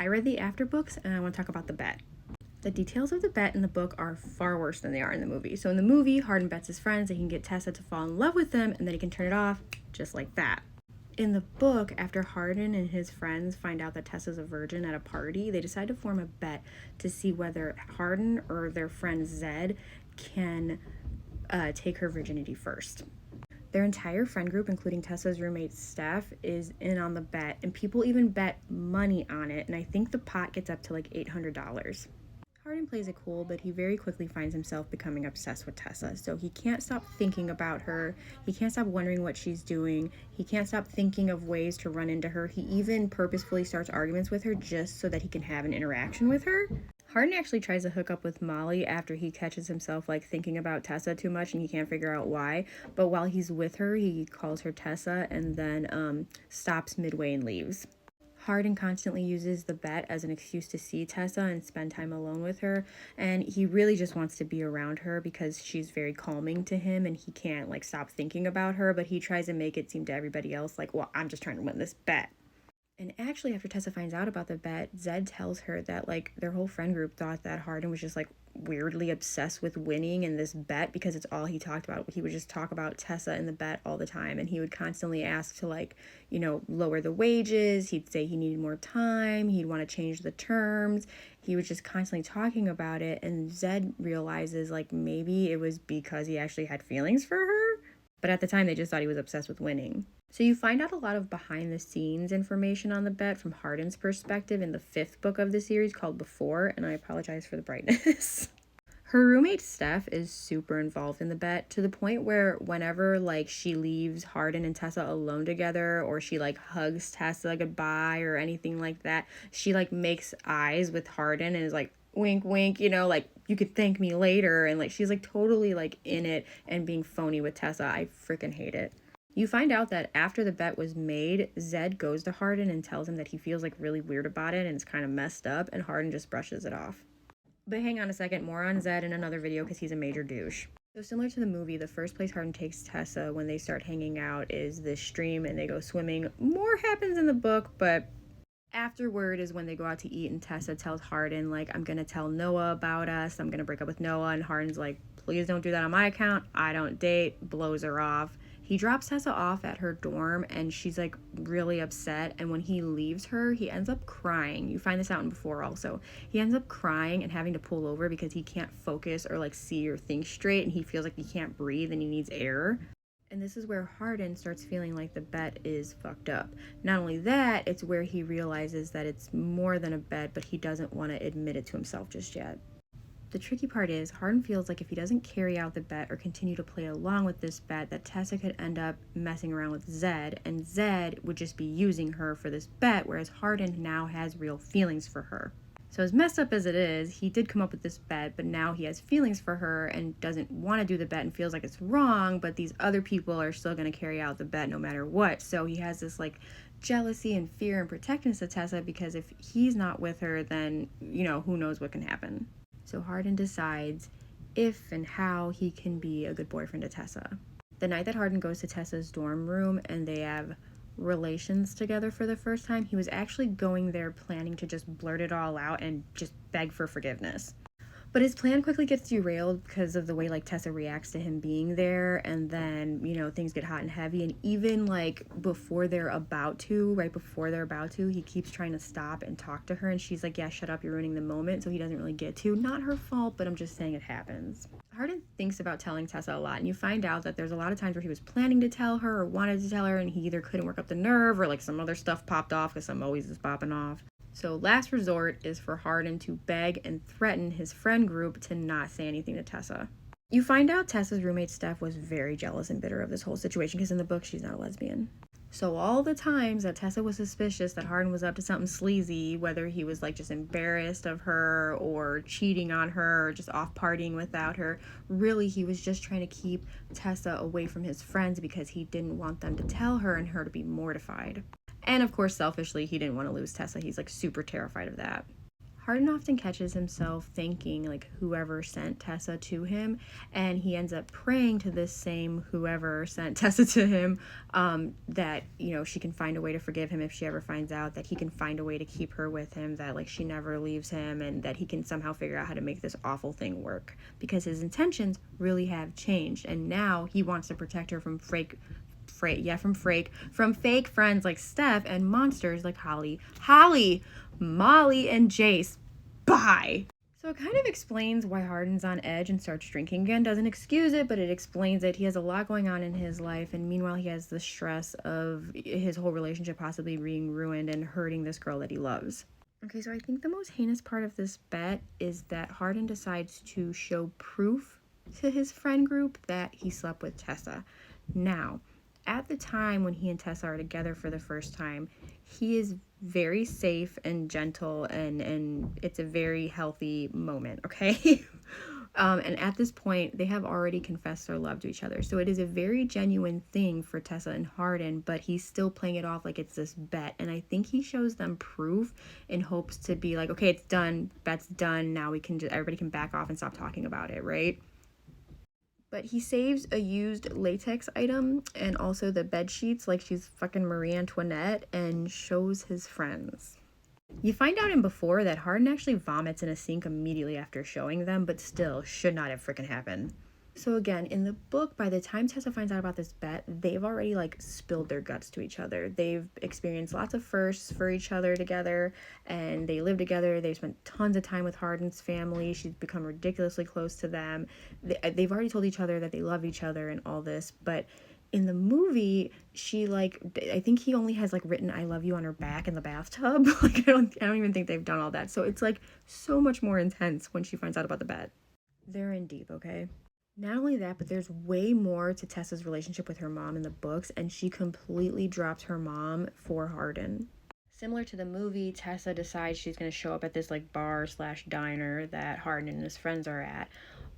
I read the after books and I want to talk about the bet. The details of the bet in the book are far worse than they are in the movie. So in the movie, Hardin bets his friends that he can get Tessa to fall in love with him and then he can turn it off just like that. In the book, after Hardin and his friends find out that Tessa's a virgin at a party, they decide to form a bet to see whether Hardin or their friend Zed can take her virginity first. Their entire friend group, including Tessa's roommate Steph, is in on the bet, and people even bet money on it, and I think the pot gets up to like $800. Hardin plays it cool, but he very quickly finds himself becoming obsessed with Tessa. So he can't stop thinking about her. He can't stop wondering what she's doing. He can't stop thinking of ways to run into her. He even purposefully starts arguments with her just so that he can have an interaction with her. Hardin actually tries to hook up with Molly after he catches himself like thinking about Tessa too much and he can't figure out why. But while he's with her, he calls her Tessa and then stops midway and leaves. Hardin constantly uses the bet as an excuse to see Tessa and spend time alone with her, and he really just wants to be around her because she's very calming to him and he can't like stop thinking about her, but he tries to make it seem to everybody else like, well, I'm just trying to win this bet. And actually, after Tessa finds out about the bet, Zed tells her that like their whole friend group thought that Hardin was just like weirdly obsessed with winning in this bet because it's all he talked about. He would just talk about Tessa in the bet all the time, and he would constantly ask to like, lower the wages. He'd say he needed more time. He'd want to change the terms. He was just constantly talking about it, and Zed realizes like maybe it was because he actually had feelings for her. But at the time, they just thought he was obsessed with winning. So you find out a lot of behind-the-scenes information on the bet from Hardin's perspective in the 5th book of the series called Before, and I apologize for the brightness. Her roommate Steph is super involved in the bet to the point where whenever like she leaves Hardin and Tessa alone together or she like hugs Tessa goodbye or anything like that, she like makes eyes with Hardin and is like, wink wink, like you could thank me later, and like she's like totally like in it and being phony with Tessa. I freaking hate it. You find out that after the bet was made, Zed goes to Hardin and tells him that he feels like really weird about it and it's kind of messed up, and Hardin just brushes it off. But hang on a second, more on Zed in another video because he's a major douche. So similar to the movie, the first place Hardin takes Tessa when they start hanging out is this stream and they go swimming. More happens in the book, but afterward is when they go out to eat and Tessa tells Hardin, like, I'm going to tell Noah about us. I'm going to break up with Noah. And Hardin's like, please don't do that on my account. I don't date. Blows her off. He drops Tessa off at her dorm and she's like really upset. And when he leaves her, he ends up crying. You find this out in Before also. He ends up crying and having to pull over because he can't focus or like see or think straight. And he feels like he can't breathe and he needs air. And this is where Hardin starts feeling like the bet is fucked up. Not only that, it's where he realizes that it's more than a bet, but he doesn't want to admit it to himself just yet. The tricky part is, Hardin feels like if he doesn't carry out the bet or continue to play along with this bet, that Tessa could end up messing around with Zed, and Zed would just be using her for this bet, whereas Hardin now has real feelings for her. So as messed up as it is, he did come up with this bet, but now he has feelings for her and doesn't want to do the bet and feels like it's wrong, but these other people are still going to carry out the bet no matter what. So he has this like jealousy and fear and protectiveness of Tessa because if he's not with her, then, who knows what can happen. So Hardin decides if and how he can be a good boyfriend to Tessa. The night that Hardin goes to Tessa's dorm room and they have relations together for the first time, he was actually going there planning to just blurt it all out and just beg for forgiveness. But his plan quickly gets derailed because of the way like Tessa reacts to him being there, and then things get hot and heavy, and even like right before they're about to, he keeps trying to stop and talk to her, and she's like, yeah, shut up, you're ruining the moment. So he doesn't really get to. Not her fault, but I'm just saying it happens. Hardin thinks about telling Tessa a lot, and you find out that there's a lot of times where he was planning to tell her or wanted to tell her, and he either couldn't work up the nerve or like some other stuff popped off, because something always is popping off. So last resort is for Hardin to beg and threaten his friend group to not say anything to Tessa. You find out Tessa's roommate Steph was very jealous and bitter of this whole situation because in the book she's not a lesbian. So all the times that Tessa was suspicious that Hardin was up to something sleazy, whether he was like just embarrassed of her or cheating on her or just off partying without her, really he was just trying to keep Tessa away from his friends because he didn't want them to tell her and her to be mortified. And of course, selfishly, he didn't want to lose Tessa. He's like super terrified of that. Hardin often catches himself thanking like whoever sent Tessa to him, and he ends up praying to this same whoever sent Tessa to him, that, you know, she can find a way to forgive him if she ever finds out, that he can find a way to keep her with him, that like she never leaves him, and that he can somehow figure out how to make this awful thing work, because his intentions really have changed, and now he wants to protect her from fake friends like Steph and monsters like Holly, Molly, and Jace. Bye! So it kind of explains why Hardin's on edge and starts drinking again. Doesn't excuse it, but it explains it. He has a lot going on in his life, and meanwhile he has the stress of his whole relationship possibly being ruined and hurting this girl that he loves. Okay, so I think the most heinous part of this bet is that Hardin decides to show proof to his friend group that he slept with Tessa. Now, at the time when he and Tessa are together for the first time, he is very safe and gentle, and it's a very healthy moment, okay? And at this point, they have already confessed their love to each other. So it is a very genuine thing for Tessa and Hardin, but he's still playing it off like it's this bet. And I think he shows them proof in hopes to be like, okay, it's done, bet's done, now we can just, everybody can back off and stop talking about it, right? But he saves a used latex item and also the bed sheets like she's fucking Marie Antoinette, and shows his friends. You find out in Before that Hardin actually vomits in a sink immediately after showing them, but still should not have freaking happened. So again, in the book, by the time Tessa finds out about this bet, they've already like spilled their guts to each other. They've experienced lots of firsts for each other together, and they live together. They've spent tons of time with Hardin's family. She's become ridiculously close to them. They've already told each other that they love each other and all this, but in the movie, she like, I think he only has like written "I love you" on her back in the bathtub. Like I don't even think they've done all that. So it's like so much more intense when she finds out about the bet. They're in deep, okay? Not only that, but there's way more to Tessa's relationship with her mom in the books, and she completely drops her mom for Hardin. Similar to the movie, Tessa decides she's going to show up at this like bar / diner that Hardin and his friends are at.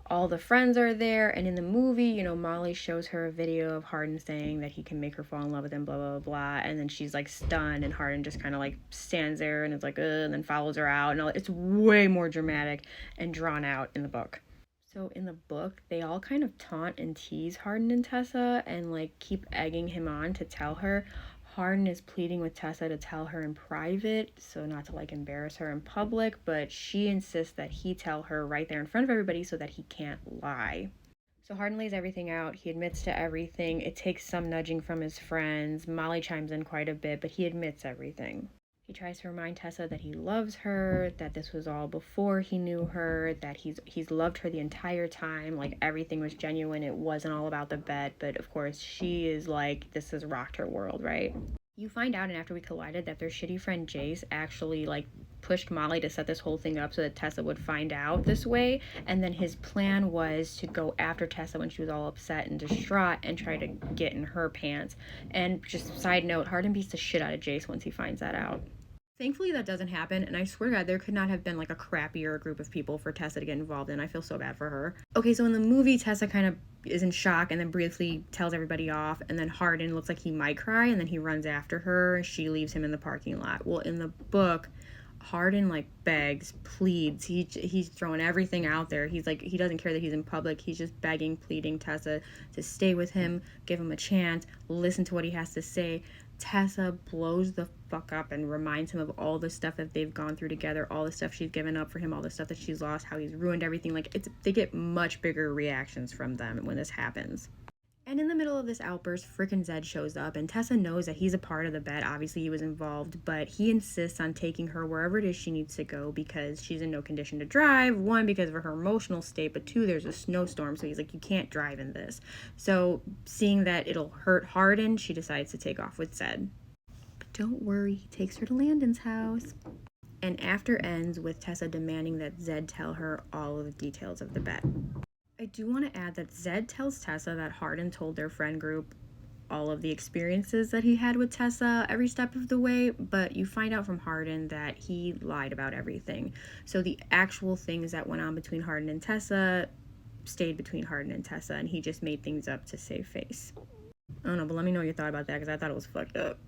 All the friends are there, and in the movie, you know, Molly shows her a video of Hardin saying that he can make her fall in love with him, blah, blah, blah, and then she's like stunned, and Hardin just kind of like stands there and is like, and then follows her out, and all, it's way more dramatic and drawn out in the book. So in the book, they all kind of taunt and tease Hardin and Tessa and like keep egging him on to tell her. Hardin is pleading with Tessa to tell her in private, so not to like embarrass her in public, but she insists that he tell her right there in front of everybody so that he can't lie. So Hardin lays everything out. He admits to everything. It takes some nudging from his friends. Molly chimes in quite a bit, but he admits everything. He tries to remind Tessa that he loves her, that this was all before he knew her, that he's loved her the entire time, like everything was genuine, it wasn't all about the bet, but of course she is like, this has rocked her world, right? You find out, and after we collided, that their shitty friend Jace actually like pushed Molly to set this whole thing up so that Tessa would find out this way, and then his plan was to go after Tessa when she was all upset and distraught and try to get in her pants. And just side note, Hardin beats the shit out of Jace once he finds that out. Thankfully, that doesn't happen, and I swear to God, there could not have been like a crappier group of people for Tessa to get involved in. I feel so bad for her. Okay, so in the movie, Tessa kind of is in shock and then briefly tells everybody off, and then Hardin looks like he might cry, and then he runs after her, and she leaves him in the parking lot. Well, in the book, Hardin like begs, pleads, he's throwing everything out there. He's like, he doesn't care that he's in public. He's just begging, pleading Tessa to stay with him, give him a chance, listen to what he has to say. Tessa blows the fuck up and reminds him of all the stuff that they've gone through together, all the stuff she's given up for him, all the stuff that she's lost, how he's ruined everything. Like, they get much bigger reactions from them when this happens. And in the middle of this outburst, frickin' Zed shows up, and Tessa knows that he's a part of the bet. Obviously, he was involved, but he insists on taking her wherever it is she needs to go because she's in no condition to drive. One, because of her emotional state, but two, there's a snowstorm, so he's like, you can't drive in this. So, seeing that it'll hurt Hardin, she decides to take off with Zed. But don't worry, he takes her to Landon's house. And after ends with Tessa demanding that Zed tell her all of the details of the bet. I do want to add that Zed tells Tessa that Hardin told their friend group all of the experiences that he had with Tessa every step of the way, but you find out from Hardin that he lied about everything. So the actual things that went on between Hardin and Tessa stayed between Hardin and Tessa, and he just made things up to save face. I don't know, but let me know what you thought about that, because I thought it was fucked up.